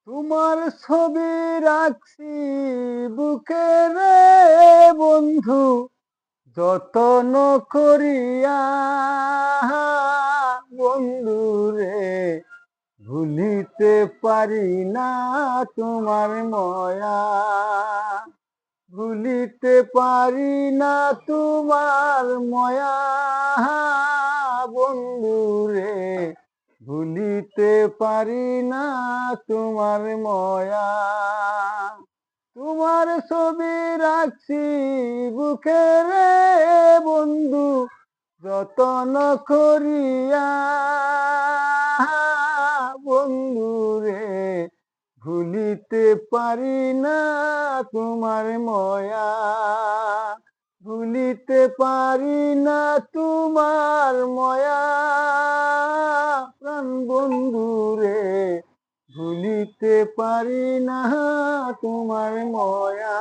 তোমার ছবি রাখছি বুকে রে বন্ধু, যতন করিয়া বন্ধু রে, ভুলিতে পারি না তোমার ময়া, ভুলিতে পারি না তোমার ময়া বন্ধু রে, ভুলিতে পারি না তোমার ময়া। তোমার ছবি রাখছি বুকে রে বন্ধু, যতন করিয়া বন্ধু রে, ভুলিতে পারি না তোমার ময়া, ভুলিতে পারি না তোমার ময়া প্রাণ বন্ধু রে, ভুলিতে পারি না তোমার ময়া।